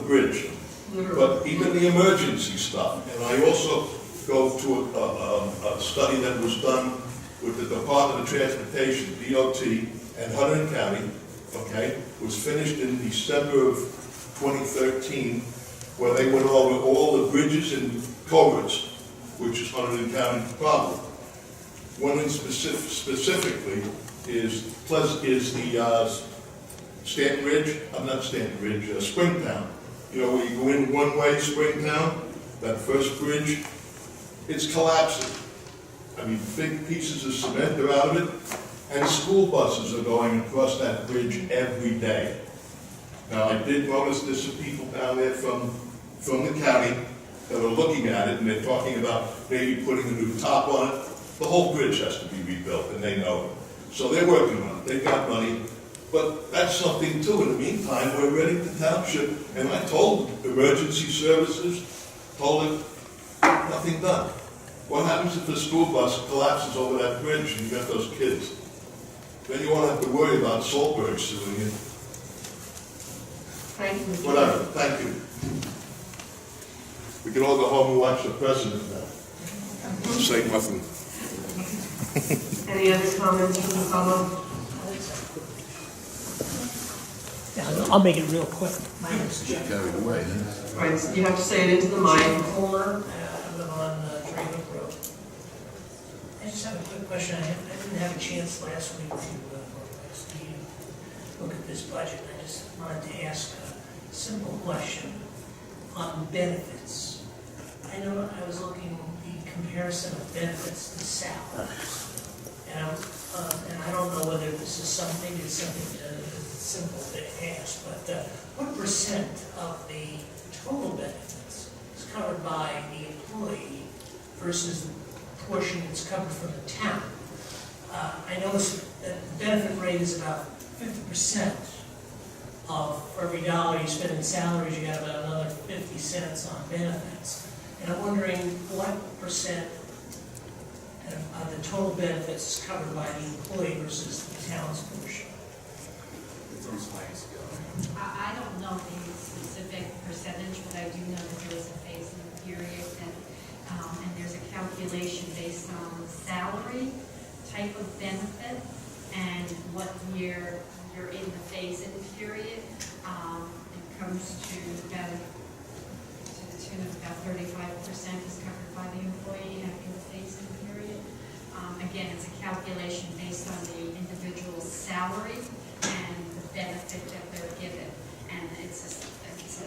bridge. But even the emergency stuff, and I also go to a study that was done with the Department of Transportation, DOT, and Hunterdon County, okay, was finished in December of 2013, where they went over all the bridges and culverts, which is Hunterdon County's problem. One in specifically is the Stanton Ridge, Springtown. You know, where you go in one way, Springtown, that first bridge, it's collapsing. I mean, big pieces of cement are out of it, and school buses are going across that bridge every day. Now, I did notice there's some people down there from the county that are looking at it, and they're talking about maybe putting a new top on it. The whole bridge has to be rebuilt, and they know it. So they're working on it. They've got money. But that's something too. In the meantime, we're Readington Township, and I told emergency services, told it, nothing done. What happens if the school bus collapses over that bridge and you got those kids? Then you won't have to worry about Solberg suing you. Thank you. Whatever, thank you. We can all go home and watch the president now. Say nothing. Any other comments from the public? Yeah, I'll make it real quick. My name is Jeff. Carried away, Right, so you have to say it into the mic. I live on Drayton Road. I just have a quick question. I didn't have a chance last week to look at this budget. I just wanted to ask a simple question on benefits. I know I was looking at the comparison of benefits to salaries. And I don't know whether this is something, it's something simple to ask, but what percent of the total benefits is covered by the employee versus the portion that's covered from the town? I noticed that the benefit rate is about 50% of for every dollar you spend in salaries, you got about another 50 cents on benefits. And I'm wondering what percent of the total benefits is covered by the employee versus the town's portion. I don't know the specific percentage, but I do know that there is a phase-in period, and there's a calculation based on salary, type of benefit, and what year you're in the phase-in period. It comes to about to the tune of about 35% is covered by the employee after the phase-in period. Again, it's a calculation based on the individual's salary and the benefit that they're given. And it's a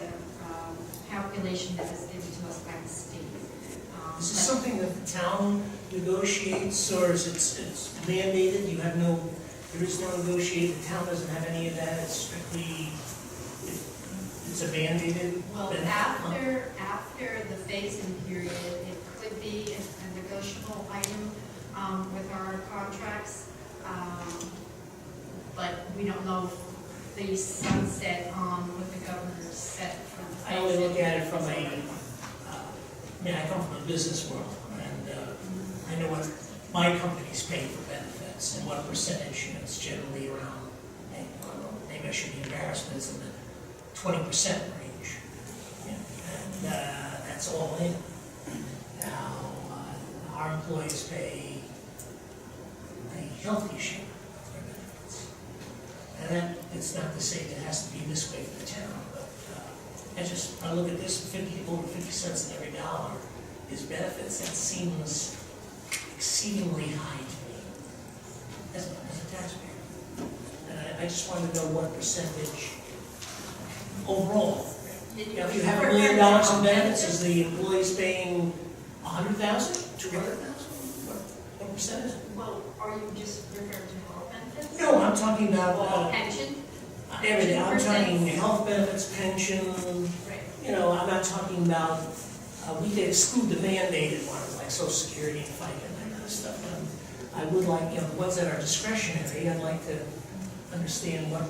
calculation that is given to us by the state. Is this something that the town negotiates, or is it's mandated? There is no negotiation. The town doesn't have any of that. It's strictly, it's a mandated. Well, after the phase-in period, it could be a negotiable item with our contracts, but we don't know if the sunset on what the governor set from the I only look at it from I come from the business world, and I know what my companies pay for benefits and what percentage. It's generally around, maybe I should be embarrassed, but it's in the 20% range, and that's all in. Now, our employees pay a health issue for benefits, and that it's not to say that it has to be this way for the town, but I look at this, over 50 cents in every dollar is benefits. That seems exceedingly high to me as a taxpayer. And I just wanted to know what percentage overall. If you have $1 million in benefits, is the employees paying $100,000, $200,000? What percentage? Well, are you just referring to health benefits? No, I'm talking about Pension? everything. I'm talking health benefits, pension. Right. I'm not talking about. We could exclude the mandated ones like Social Security and FICA and that kind of stuff. I would like, the ones that are discretionary. I'd like to understand what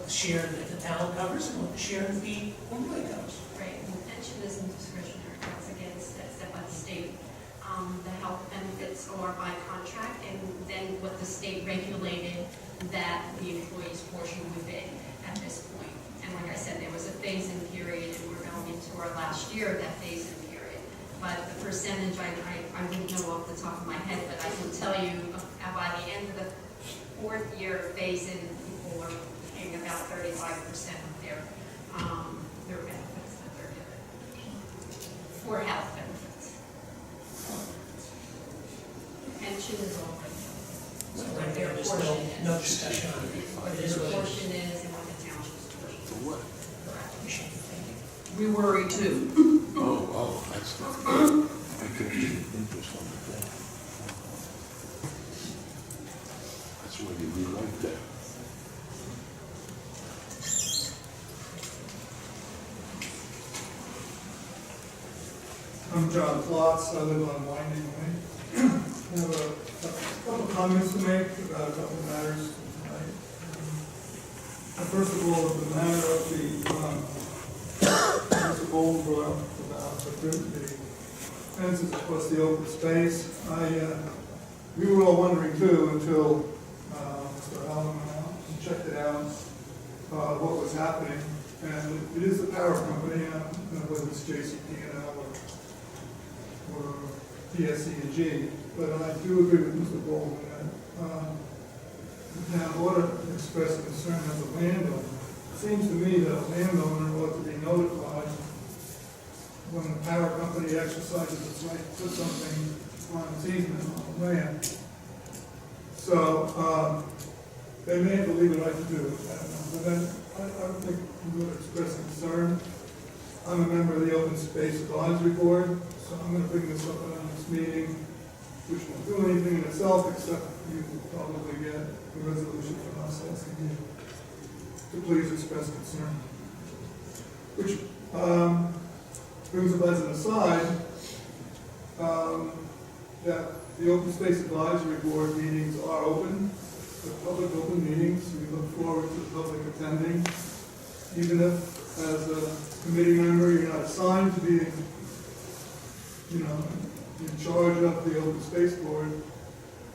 share that the town covers and what the share of the employee covers. Right, and the pension isn't discretionary, that's again set by the state. The health benefits are by contract, and then what the state regulated that the employee's portion would be at this point. And like I said, there was a phase-in period for last year, that phase-in period. But the percentage, I wouldn't know off the top of my head, but I can tell you by the end of the fourth year phase-in, people are paying about 35% of their benefits that they're given for health benefits. Pension is all right. So right there, there's no discussion on it, but it is what it is. Portion is and what the township's portion is. What? Correct. We should be thinking. We worry too. Oh, that's, I could get interest on the thing. That's why you rewrite that. I'm John Klotz, I live on Winding Lane. I have a couple comments to make about a couple of matters tonight. First of all, the matter of Mr. Bowles brought up about the fences across the open space. We were all wondering too until Mr. Allen went out and checked it out, what was happening. And it is the power company, whether it's JCP&L or PSE&G, but I do agree with Mr. Baldwin that the town ought to express concern as a landowner. It seems to me that a landowner ought to be notified when the power company exercises its right to put something on its easement on the land. So they may have the legal right to do it, but then I don't think we would express concern. I'm a member of the Open Space Advisory Board, so I'm going to bring this up at our next meeting, which won't do anything in itself except you will probably get a resolution from us asking you to please express concern. Which brings up as an aside that the Open Space Advisory Board meetings are open, they're public open meetings. We look forward to the public attending, even if as a committee member you're not assigned to be, in charge of the Open Space Board.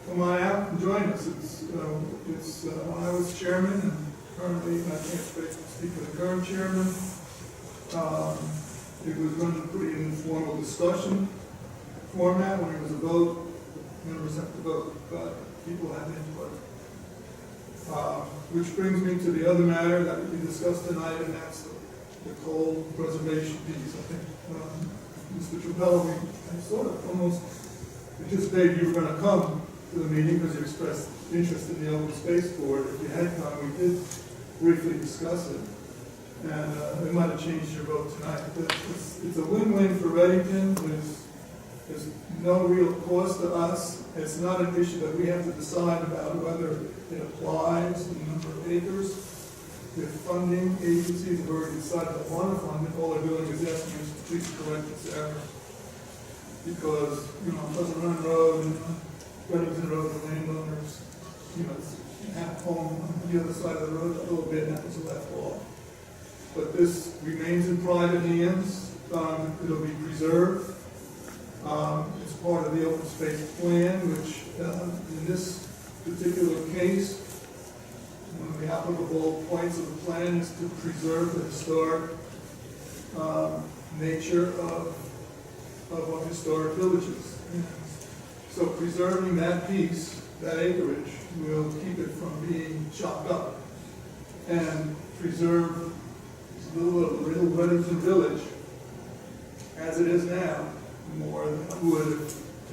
Come on out and join us. When I was chairman, and currently I can't speak for the current chairman. It was run in a pretty informal discussion format. When it was a vote, members have to vote, but people have input. Which brings me to the other matter that we discussed tonight, and that's the coal preservation piece. I think Mr. Trapello, I sort of almost anticipated you were going to come to the meeting because you expressed interest in the Open Space Board. If you had come, we did briefly discuss it, and it might have changed your vote tonight. But it's a win-win for Readington. There's no real cost to us. It's not an issue that we have to decide about whether it applies to the number of acres. The funding agencies have already decided to want to fund it. All they're doing is asking us to please correct this error. Because, Pleasant Run Road and Readington Road, the landowners, have home on the other side of the road a little bit, and that was left off. But this remains in private hands. It'll be preserved. It's part of the open space plan, which in this particular case, one of the applicable points of the plan is to preserve the historic nature of our historic villages. So preserving that piece, that acreage, will keep it from being chopped up and preserve little Readington Village as it is now more than it would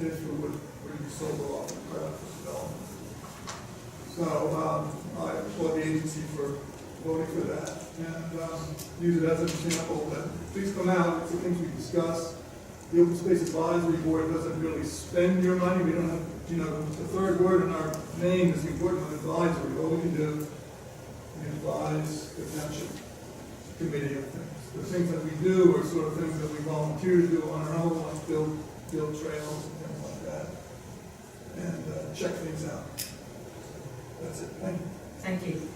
if it would be sold off and put up for development. So I applaud the agency for voting for that, and use it as an example that please come out. It's the things we discuss. The Open Space Advisory Board doesn't really spend your money. We don't have, the third word in our name is the important of advisory. All we can do, we advise the township committee of things. The things that we do are sort of things that we volunteer to do on our own, like build trails and things like that, and check things out. That's it. Thank you. Thank you.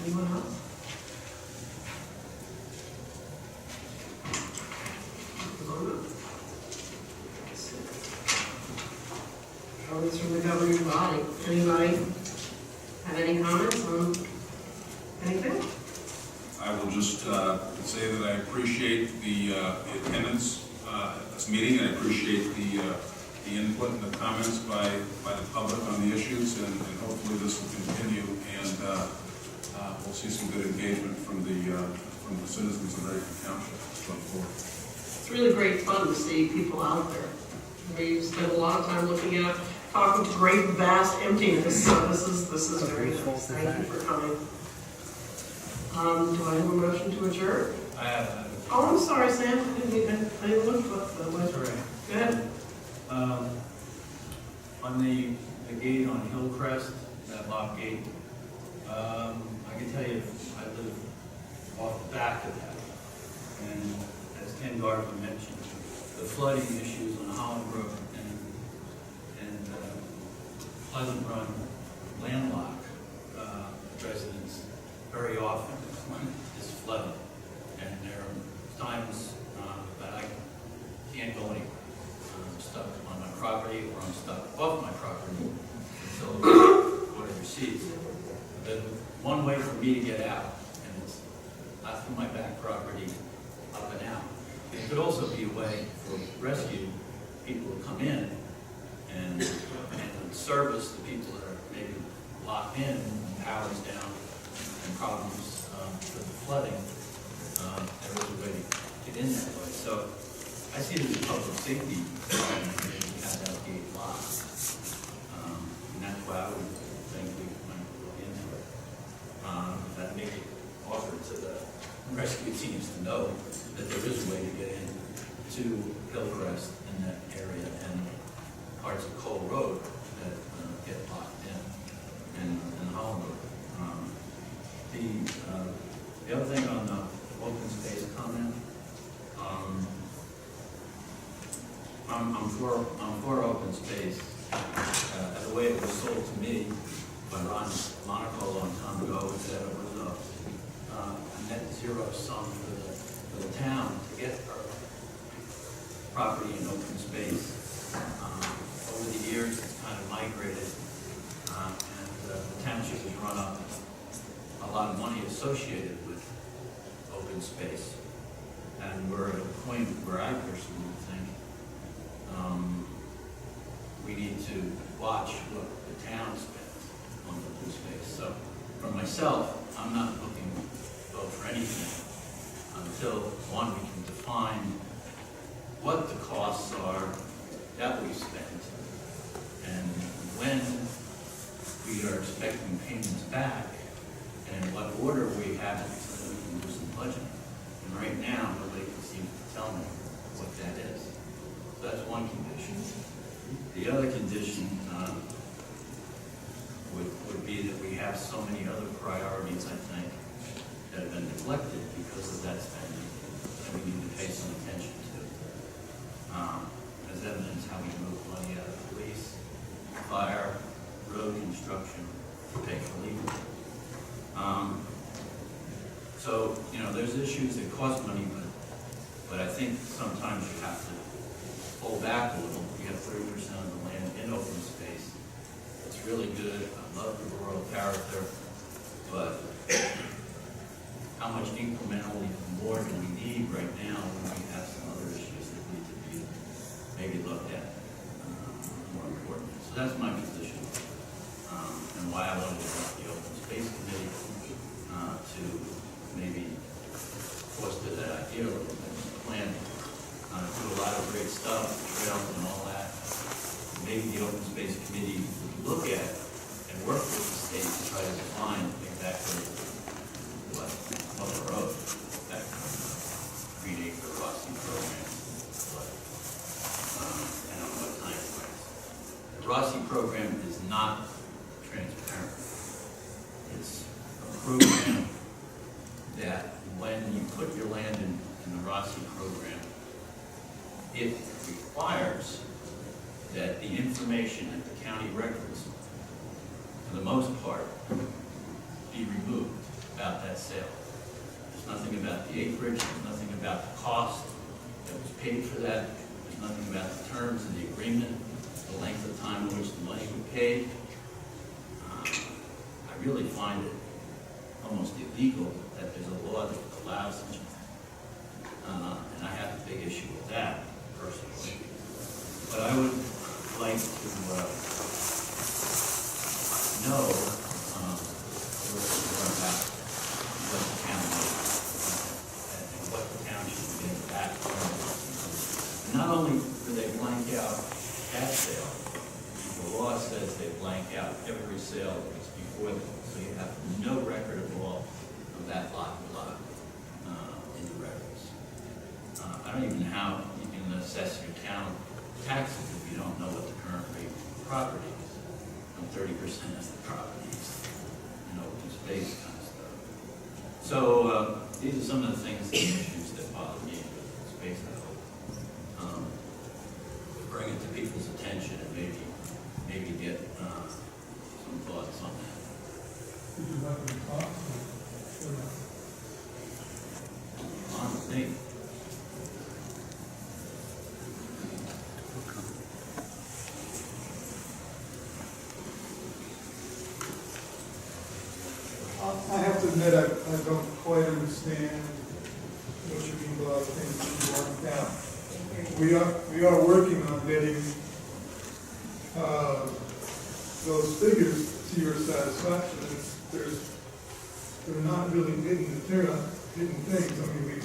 Anyone else? comments from the governing body. Anybody have any comments on anything? I will just say that I appreciate the attendance at this meeting. I appreciate the input and the comments by the public on the issues, and hopefully this will continue, and we'll see some good engagement from the citizens of Readington Township going forward. It's really great fun to see people out there. We spend a lot of time looking at, talking to great vast emptiness, so this is very nice. Thank you for coming. Do I have a motion to adjourn? I have. Oh, I'm sorry, Sam, I didn't look what the That's all right. Go ahead. On the gate on Hillcrest, that lock gate, I can tell you, I live off the back of that. And as Ken Garver mentioned, the flooding issues on Holland Brook and Pleasant Run landlocked residents very often is flooded. And there are times that I can't go anywhere. I'm stuck on my property or I'm stuck off my property until water recedes. The one way for me to get out, and it's not through my back property, up and out. It could also be a way for rescue people to come in and service the people that are maybe locked in, power's down, and problems with the flooding. There is a way to get in that way. So I see it as a public safety problem if we have that gate locked. And that's why I would think we might look into it. That make it offer to the rescue teams to know that there is a way to get in to Hillcrest in that area and parts of Cole Road that get locked in and Holland Road. The other thing on the open space comment, I'm for open space. The way it was sold to me by Ron Monaco a long time ago was that it was a net zero sum for the town to get our property in open space. Over the years, it's kind of migrated, and the township has run up a lot of money associated with open space. And we're at a point where I personally think we need to watch what the town spends on open space. So for myself, I'm not looking to vote for anything until, one, we can define what the costs are that we spend and when we are expecting payments back and in what order we have it so that we can do some budgeting. And right now, nobody seems to tell me what that is. So that's one condition. The other condition would be that we have so many other priorities, I think, that have been neglected because of that spending that we need to pay some attention to. As evidence how we move money out of police, fire, road construction, to pay for legal. So, there's issues that cost money, but I think sometimes you have to pull back a little. You have 30% of the land in open space. It's really good. I love the rural character, but how much incrementally more do we need right now when we have some other issues that need to be maybe looked at more important? So that's my position, and why I wanted to have the open space committee to maybe foster that idea a little bit, plan do a lot of great stuff, trails and all that. Maybe the open space committee would look at and work with the state to try to define exactly what the road, that 3-acre Rossi program, and on what time frames. The Rossi program is not transparent. It's a program that when you put your land in the Rossi program, it requires that the information at the county records, for the most part, be removed about that sale. There's nothing about the acreage, there's nothing about the cost that was paid for that, there's nothing about the terms of the agreement, the length of time in which the money would be paid. I really find it almost illegal that there's a law that allows them. And I have a big issue with that personally. But I would like to know more about what the county and what the town should be getting back from it. Not only do they blank out that sale, the law says they blank out every sale that was before them, so you have no record at all of that lot in the records. I don't even know how you can assess your town taxes if you don't know what the current rate of property is. And 30% of the property is, open space kind of stuff. So these are some of the things, the issues that bother me with space. I hope bring it to people's attention and maybe get some thoughts on that. Would you like to talk? Honestly. I have to admit, I don't quite understand what you mean by things that you want down. We are working on getting those figures to your satisfaction. They're not really hidden things. I mean, we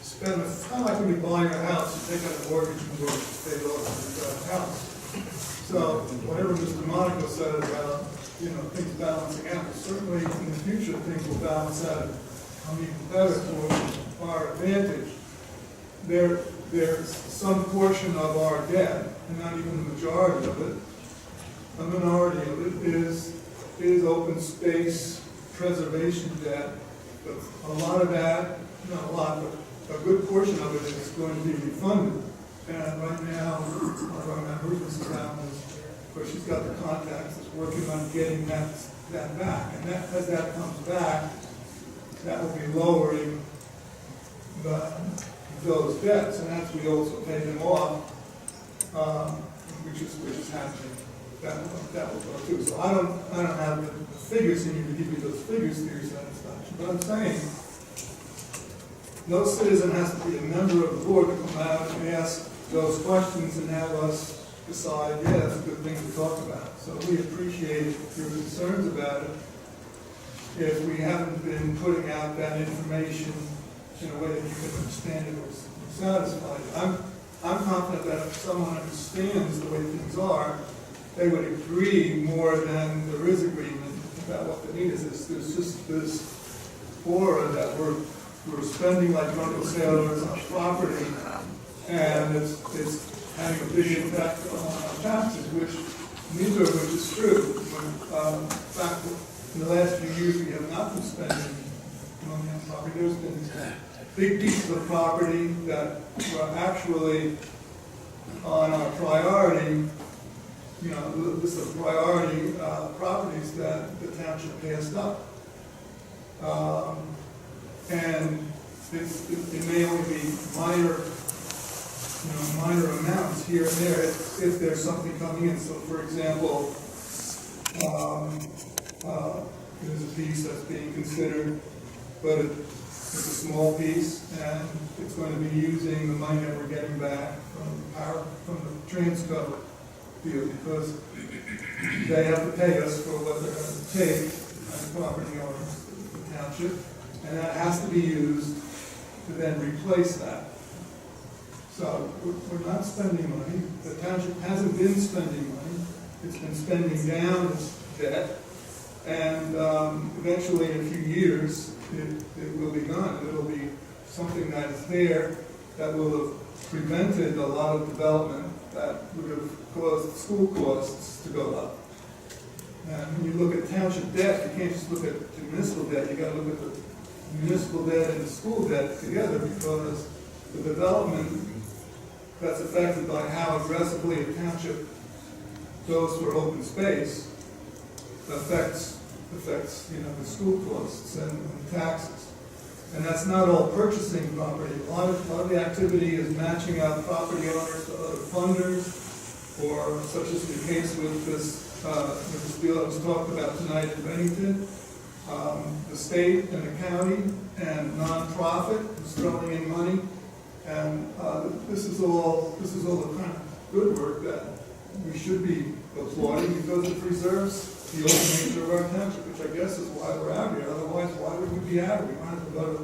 spend, it's not like when you're buying a house, you take out a mortgage and go pay it off and you've got a house. So whatever Mr. Monaco said about, things balancing out, certainly in the future, things will balance out and even better for our advantage. There's some portion of our debt, and not even the majority of it, a minority of it is open space preservation debt. But a lot of that, not a lot, but a good portion of it is going to be refunded. And right now, Mrs. Allen is, of course, she's got the contacts, is working on getting that back. And as that comes back, that will be lowering those debts. And as we also pay them off, which is happening, that will go too. So I don't have the figures in you to give you those figures to your satisfaction. But I'm saying, no citizen has to be a member of the board to come out and ask those questions and have us decide, yeah, that's a good thing to talk about. So we appreciate your concerns about it. If we haven't been putting out that information in a way that you can understand it or satisfied, I'm confident that if someone understands the way things are, they would agree more than there is agreement about what the need is. There's just this aura that we're spending like drunken sailors on property, and it's having a big impact on our taxes, neither of which is true. In fact, in the last few years, we have not been spending money on property. There's been big pieces of property that were actually on our priority, list of priority properties that the township passed up. And it may only be minor amounts here and there if there's something coming in. So, for example, there's a piece that's being considered, but it's a small piece, and it's going to be using the money that we're getting back from the Transco deal, because they have to pay us for what they're going to take as property owners, the township, and that has to be used to then replace that. So we're not spending money. The township hasn't been spending money. It's been spending down its debt, and eventually in a few years it will be gone. It'll be something that is there that will have prevented a lot of development that would have caused school costs to go up. And when you look at township debt, you can't just look at the municipal debt. You got to look at the municipal debt and the school debt together, because the development that's affected by how aggressively a township goes for open space affects the school costs and taxes. And that's not all purchasing property. A lot of the activity is matching out property owners to other funders, or such as the case with this deal that was talked about tonight in Readington, the state and the county and nonprofit is throwing in money, and this is all the kind of good work that we should be applauding because it preserves the old nature of our township, which I guess is why we're out here. Otherwise, why would we be out here? We might as well go to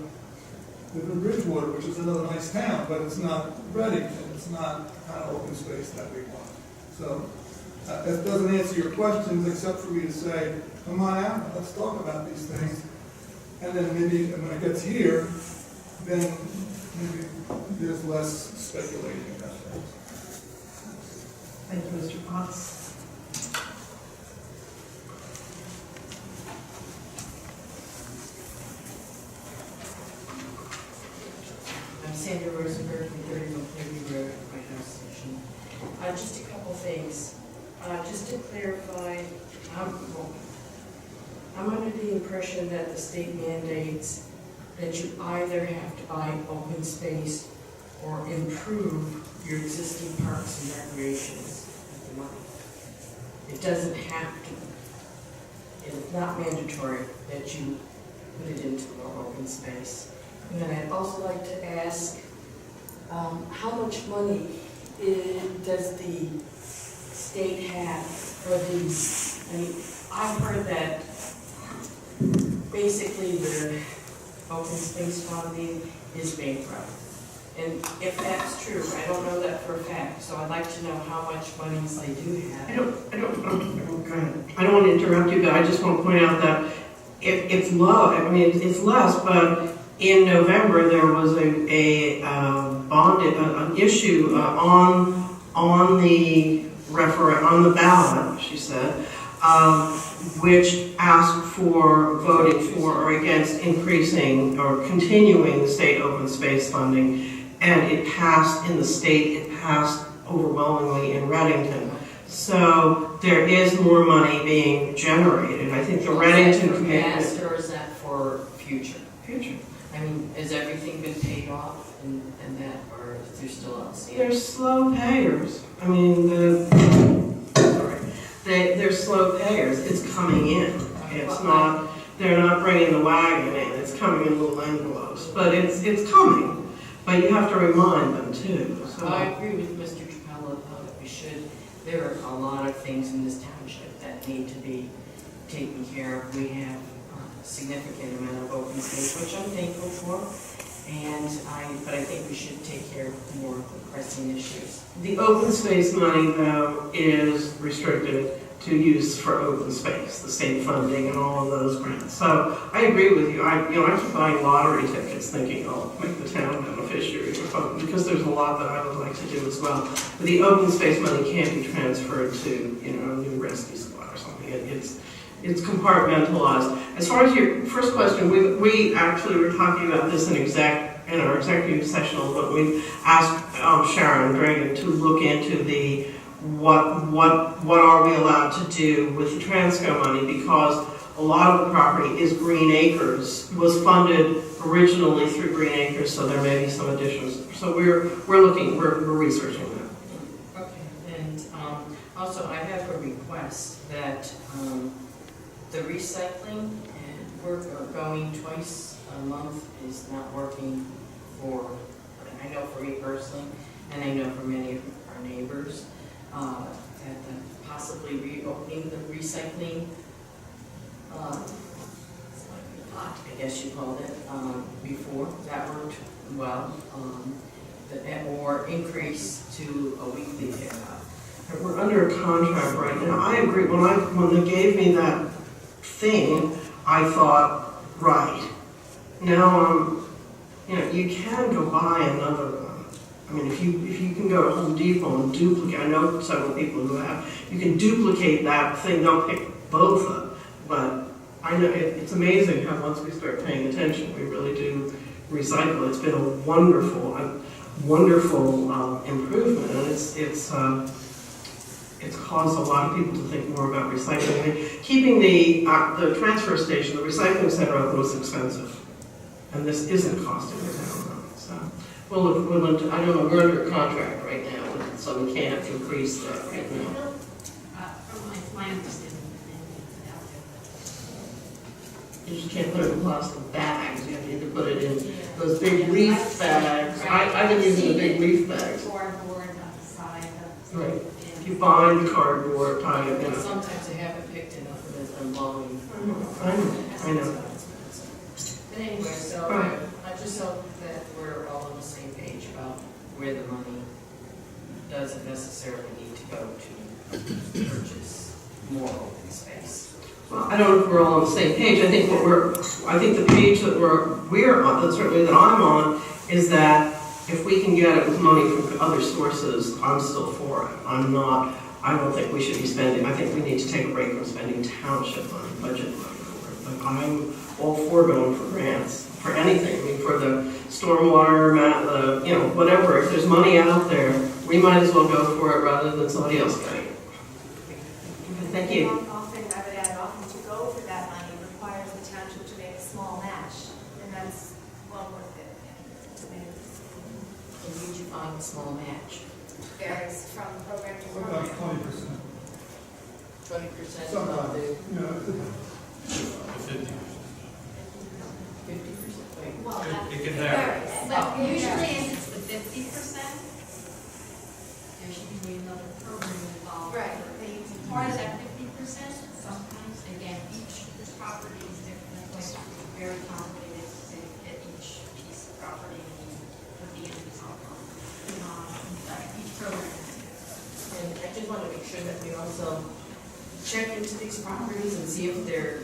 live in Bridgewater, which is another nice town, but it's not Readington. It's not the kind of open space that we want. So that doesn't answer your questions except for me to say, come on out, let's talk about these things. And then maybe when it gets here, then maybe there's less speculating about things. Thank you, Mr. Potts. I'm Sandra Rosenberg from 30 Montpelier Road, my house station. Just a couple things. Just to clarify, I'm under the impression that the state mandates that you either have to buy open space or improve your existing parks and recreations at the moment. It doesn't have to. It's not mandatory that you put it into more open space. And then I'd also like to ask, how much money does the state have for these? I mean, I've heard that basically the open space funding is bankrupt. And if that's true, I don't know that for a fact, so I'd like to know how much monies they do have. I don't want to interrupt you, but I just want to point out that it's low. I mean, it's less, but in November there was an issue on the ballot, she said, which asked for voting for or against increasing or continuing the state open space funding. And it passed in the state, it passed overwhelmingly in Readington. So there is more money being generated. I think the Readington Committee. Past, commitment. or is that for future? Future. I mean, has everything been paid off and that, or is there still outstanding? They're slow payers. I mean, they're slow payers. It's coming in. It's not, they're not bringing the wagon in. It's coming in little envelopes. But it's coming. But you have to remind them too. So. I agree with Mr. Trapello that there are a lot of things in this township that need to be taken care of. We have a significant amount of open space, which I'm thankful for. But I think we should take care of more pressing issues. The open space money, though, is restricted to use for open space, the state funding and all of those grants. So I agree with you. I keep buying lottery tickets thinking I'll make the town beneficiaries or something, because there's a lot that I would like to do as well. But the open space money can't be transferred to, a new rescue squad or something. It's compartmentalized. As far as your first question, we actually were talking about this in our executive session, but we asked Sharon Dragan to look into the what are we allowed to do with the Transco money, because a lot of the property is Green Acres, was funded originally through Green Acres, so there may be some additions. So we're researching that. Okay, and also I have a request that the recycling and work going twice a month is not working for, I know for me personally, and I know for many of our neighbors. At possibly reopening the recycling lot, I guess you called it, before. That worked well. Or increase to a weekly pickup. We're under a contract right now. I agree. When they gave me that thing, I thought, right. Now, you can go buy another one. I mean, if you can go to Home Depot and duplicate, I know several people who have, you can duplicate that thing, they'll pick both up. But I know it's amazing how once we start paying attention, we really do recycle. It's been a wonderful improvement, and it's caused a lot of people to think more about recycling. I mean, keeping the transfer station, the recycling center open was expensive, and this isn't costing the town money. So Well, look, I don't know, we're under a contract right now, so we can't increase that right now. From my understanding, You just can't put it in plastic bags, you have to put it in those big leaf bags. I've been using the big leaf bags. cardboard on the side of. Right. If you bind cardboard, tie it in. Sometimes they haven't picked enough of it and blowing. I know. But anyway, so Right. I just hope that we're all on the same page about where the money doesn't necessarily need to go to purchase more open space. Well, I don't know if we're all on the same page. I think the page that we're on, that certainly that I'm on, is that if we can get it with money from other sources, I'm still for it. I don't think we should be spending, I think we need to take a break from spending township money, budget money. But I'm all for going for grants, for anything. I mean, for the stormwater, whatever. If there's money out there, we might as well go for it rather than somebody else getting it. Thank you. Often, I would add, often to go for that money requires the township to make a small match, and that's well worth it. And you do find a small match, Varies from program to About program. 20%. 20% of Sometimes, the yeah. 50%. Wait, Well, It can vary. but usually if it's the 50%, there should be another program involved. Right. Part of that 50%, sometimes, again, each property is different, like, very complicated to get each piece of property and put the end result on. But each program is different. And I just want to make sure that we also check into these properties and see if they're,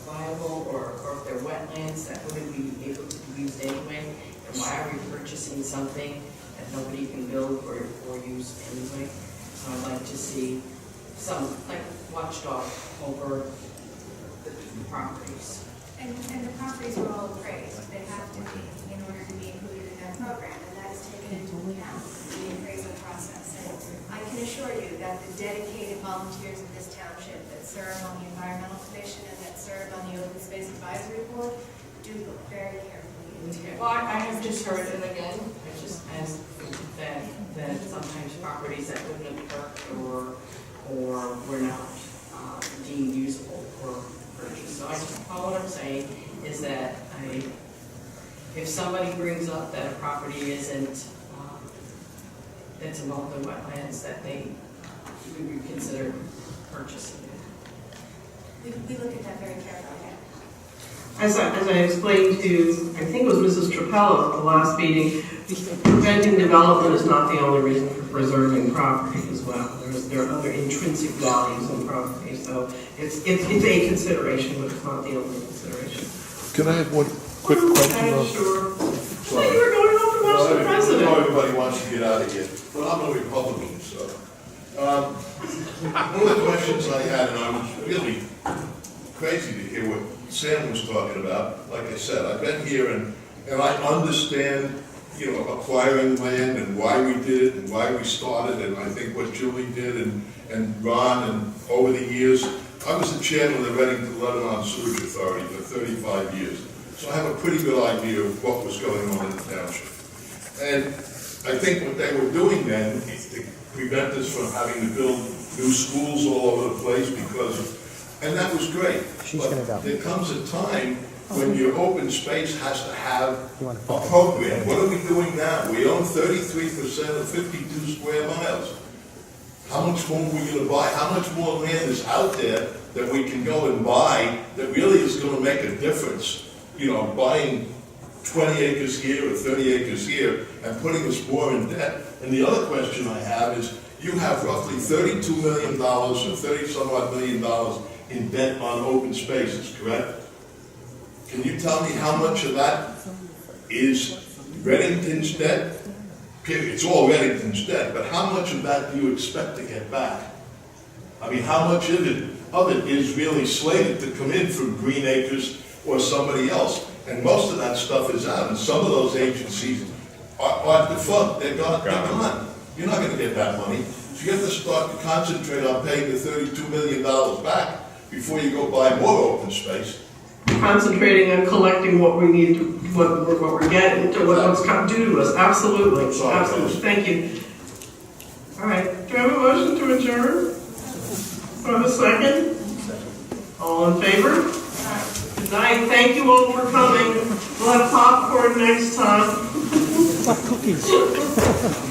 viable or if they're wetlands that wouldn't be able to be used anyway. And why are we purchasing something that nobody can build or use anyway? So I'd like to see some, like, watchdog over the properties. And the properties were all appraised, they have to be in order to be included in that program, and that is taken into account in the appraisal process. And I can assure you that the dedicated volunteers of this township that serve on the Environmental Commission and that serve on the Open Space Advisory Board do look very carefully into it. Well, I have just heard it again, I just asked that sometimes properties that wouldn't have perked or were not deemed usable for purchase. So all what I'm saying is that if somebody brings up that a property isn't, that's involved in wetlands, that we would consider purchasing it. We look at that very carefully. As I explained to, I think it was Mrs. Trapello at the last meeting, preventing development is not the only reason for preserving property as well. There are other intrinsic values in property, so it's a consideration, but it's not the only consideration. Can I have one quick question? Sure. Well, you were going off to watch the I know president. everybody wants to get out of here, but I'm a Republican, so. One of the questions I had, and I was really crazy to hear what Sam was talking about. Like I said, I've been here and I understand, acquiring land and why we did it and why we started, and I think what Julie did and Ron, and over the years, I was the chairman of the Readington Sewage Authority for 35 years. So I have a pretty good idea of what was going on in the township. And I think what they were doing then is to prevent us from having to build new schools all over the place and that was great. But there comes a time when your open space has to have a program. What are we doing now? We own 33% of 52 square miles. How much more are we going to buy? How much more land is out there that we can go and buy that really is going to make a difference? Buying 20 acres here or 30 acres here and putting us more in debt. And the other question I have is, you have roughly $32 million or 30-some-odd million dollars in debt on open spaces, correct? Can you tell me how much of that is Readington's debt? Period. It's all Readington's debt, but how much of that do you expect to get back? I mean, how much of it is really slated to come in from Green Acres or somebody else? And most of that stuff is out, and some of those agencies are defunct. They're gone. You're not going to get that money. So you have to start to concentrate on paying the $32 million back before you go buy more open space. concentrating on collecting what we need to, what we're getting, to what's due to us. Absolutely, Sorry, absolutely. guys. Thank you. All right, do I have a motion to adjourn? For the second? All in favor? Good night. Thank you all for coming. We'll have popcorn next time. Cookies.